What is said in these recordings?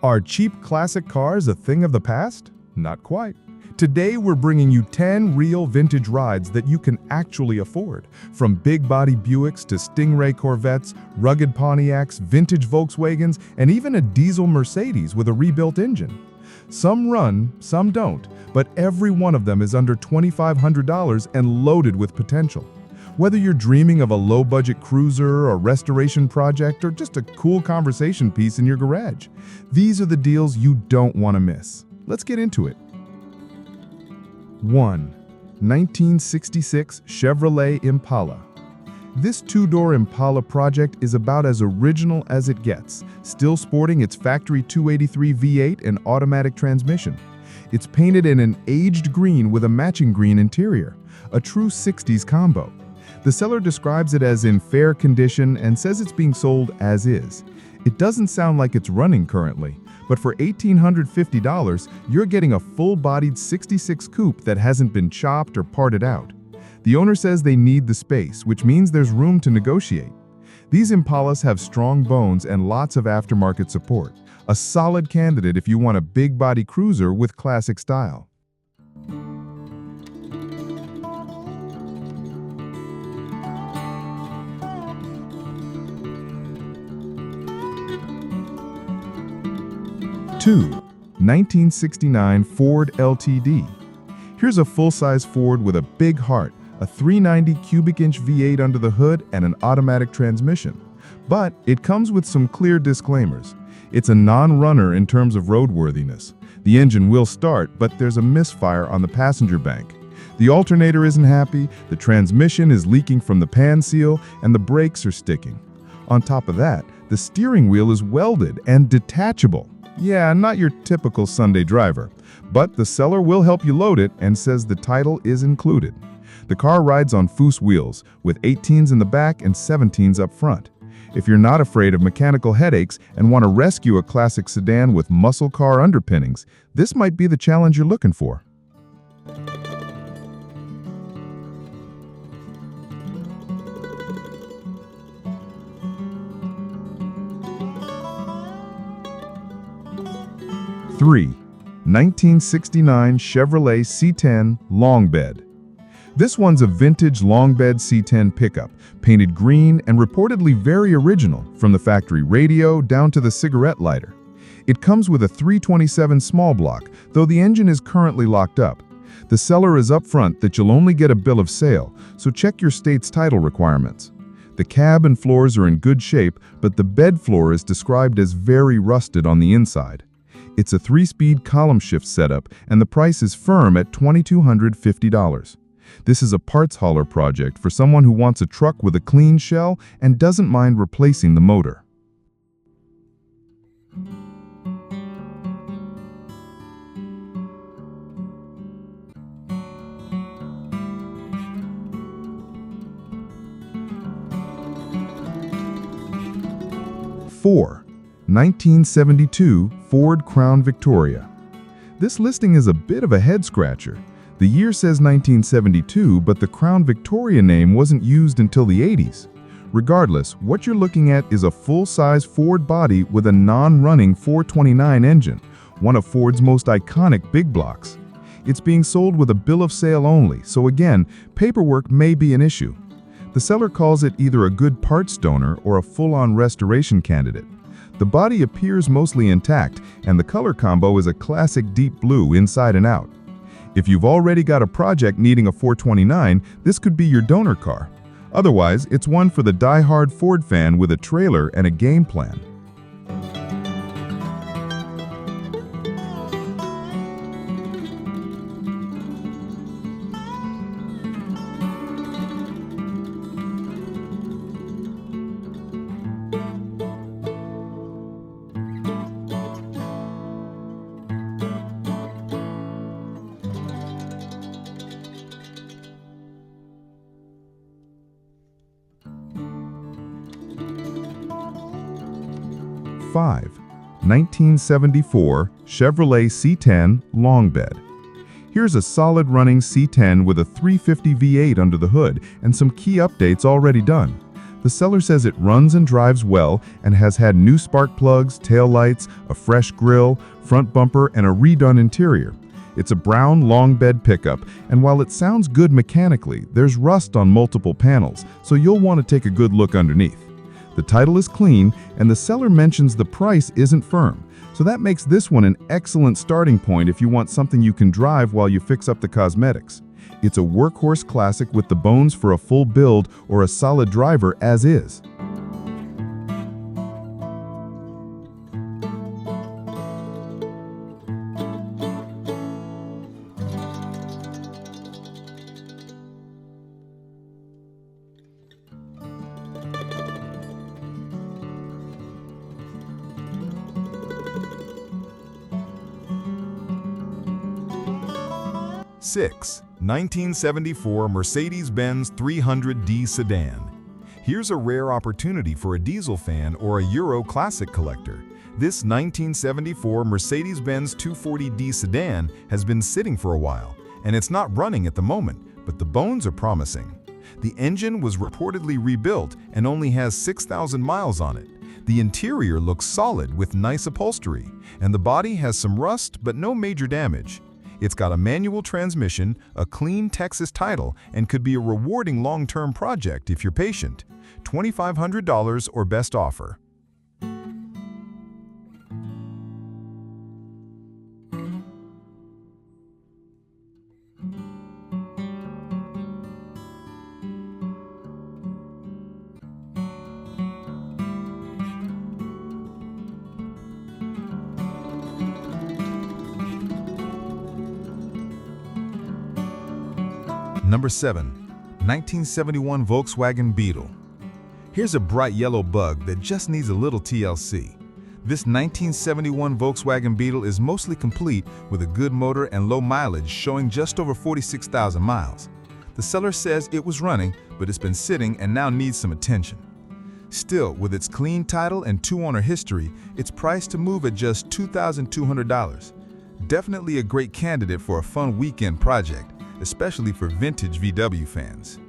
Are cheap classic cars a thing of the past? Not quite. Today we're bringing you 10 real vintage rides that you can actually afford. From big-body Buicks to Stingray Corvettes, rugged Pontiacs, vintage Volkswagens, and even a diesel Mercedes with a rebuilt engine. Some run, some don't, but every one of them is under $2,500 and loaded with potential. Whether you're dreaming of a low-budget cruiser, a restoration project, or just a cool conversation piece in your garage, these are the deals you don't want to miss. Let's get into it. 1. 1966 Chevrolet Impala. This two-door Impala project is about as original as it gets, still sporting its factory 283 V8 and automatic transmission. It's painted in an aged green with a matching green interior, a true 60s combo. The seller describes it as in fair condition and says it's being sold as is. It doesn't sound like it's running currently, but for $1,850, you're getting a full-bodied 66 coupe that hasn't been chopped or parted out. The owner says they need the space, which means there's room to negotiate. These Impalas have strong bones and lots of aftermarket support. A solid candidate if you want a big-body cruiser with classic style. 2. 1969 Ford LTD. Here's a full-size Ford with a big heart, a 390 cubic inch V8 under the hood, and an automatic transmission. But it comes with some clear disclaimers. It's a non-runner in terms of roadworthiness. The engine will start, but there's a misfire on the passenger bank. The alternator isn't happy, the transmission is leaking from the pan seal, and the brakes are sticking. On top of that, the steering wheel is welded and detachable. Yeah, not your typical Sunday driver, but the seller will help you load it and says the title is included. The car rides on Foose wheels, with 18s in the back and 17s up front. If you're not afraid of mechanical headaches and want to rescue a classic sedan with muscle car underpinnings, this might be the challenge you're looking for. 3. 1969 Chevrolet C10 Long Bed. This one's a vintage long bed C10 pickup, painted green and reportedly very original, from the factory radio down to the cigarette lighter. It comes with a 327 small block, though the engine is currently locked up. The seller is upfront that you'll only get a bill of sale, so check your state's title requirements. The cab and floors are in good shape, but the bed floor is described as very rusted on the inside. It's a 3-speed column shift setup, and the price is firm at $2,250. This is a parts hauler project for someone who wants a truck with a clean shell and doesn't mind replacing the motor. 4. 1972 Ford Crown Victoria. This listing is a bit of a head-scratcher. The year says 1972, but the Crown Victoria name wasn't used until the 80s. Regardless, what you're looking at is a full-size Ford body with a non-running 429 engine, one of Ford's most iconic big blocks. It's being sold with a bill of sale only, so again, paperwork may be an issue. The seller calls it either a good parts donor or a full-on restoration candidate. The body appears mostly intact, and the color combo is a classic deep blue inside and out. If you've already got a project needing a 429, this could be your donor car. Otherwise, it's one for the die-hard Ford fan with a trailer and a game plan. 5. 1974 Chevrolet C10 Long Bed. Here's a solid running C10 with a 350 V8 under the hood and some key updates already done. The seller says it runs and drives well and has had new spark plugs, tail lights, a fresh grille, front bumper, and a redone interior. It's a brown, long bed pickup, and while it sounds good mechanically, there's rust on multiple panels, so you'll want to take a good look underneath. The title is clean, and the seller mentions the price isn't firm, so that makes this one an excellent starting point if you want something you can drive while you fix up the cosmetics. It's a workhorse classic with the bones for a full build or a solid driver as is. Six, 1974 Mercedes-Benz 300D sedan. Here's a rare opportunity for a diesel fan or a Euro classic collector. This 1974 Mercedes-Benz 240D sedan has been sitting for a while, and it's not running at the moment, but the bones are promising. The engine was reportedly rebuilt and only has 6,000 miles on it. The interior looks solid with nice upholstery, and the body has some rust but no major damage. It's got a manual transmission, a clean Texas title, and could be a rewarding long-term project if you're patient. $2,500 or best offer. Number 7. 1971 Volkswagen Beetle. Here's a bright yellow bug that just needs a little TLC. This 1971 Volkswagen Beetle is mostly complete with a good motor and low mileage, showing just over 46,000 miles. The seller says it was running, but it's been sitting and now needs some attention. Still, with its clean title and 2-owner history, it's priced to move at just $2,200. Definitely a great candidate for a fun weekend project, especially for vintage VW fans.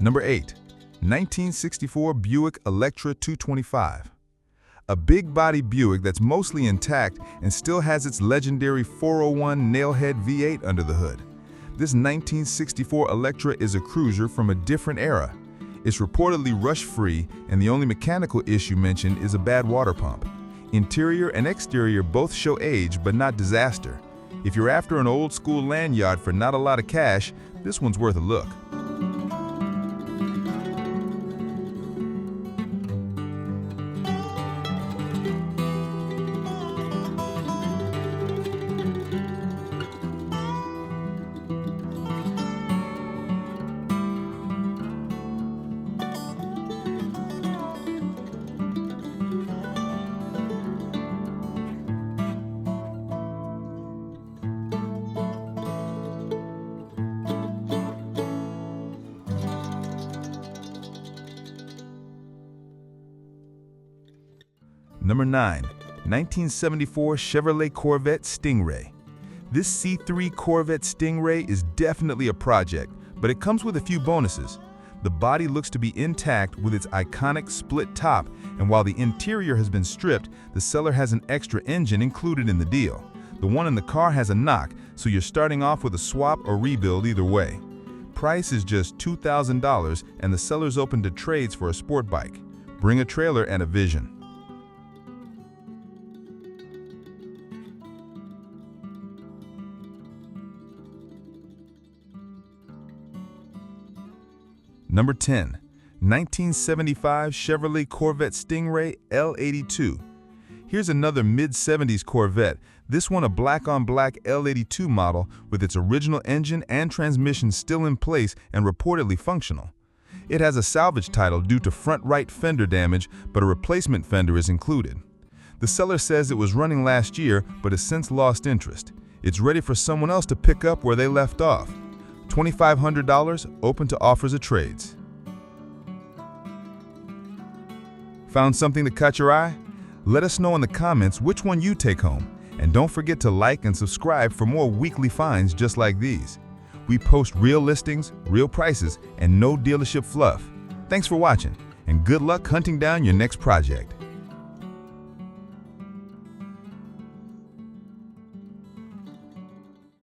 Number 8. 1964 Buick Electra 225. A big-body Buick that's mostly intact and still has its legendary 401 nailhead V8 under the hood. This 1964 Electra is a cruiser from a different era. It's reportedly rush-free, and the only mechanical issue mentioned is a bad water pump. Interior and exterior both show age, but not disaster. If you're after an old-school lanyard for not a lot of cash, this one's worth a look. Number 9. 1974 Chevrolet Corvette Stingray. This C3 Corvette Stingray is definitely a project, but it comes with a few bonuses. The body looks to be intact with its iconic split top, and while the interior has been stripped, the seller has an extra engine included in the deal. The one in the car has a knock, so you're starting off with a swap or rebuild either way. Price is just $2,000, and the seller's open to trades for a sport bike. Bring a trailer and a vision. Number 10. 1975 Chevrolet Corvette Stingray L82. Here's another mid-70s Corvette, this one a black-on-black L82 model with its original engine and transmission still in place and reportedly functional. It has a salvage title due to front right fender damage, but a replacement fender is included. The seller says it was running last year, but has since lost interest. It's ready for someone else to pick up where they left off. $2,500, open to offers of trades. Found something that caught your eye? Let us know in the comments which one you take home. And don't forget to like and subscribe for more weekly finds just like these. We post real listings, real prices, and no dealership fluff. Thanks for watching, and good luck hunting down your next project.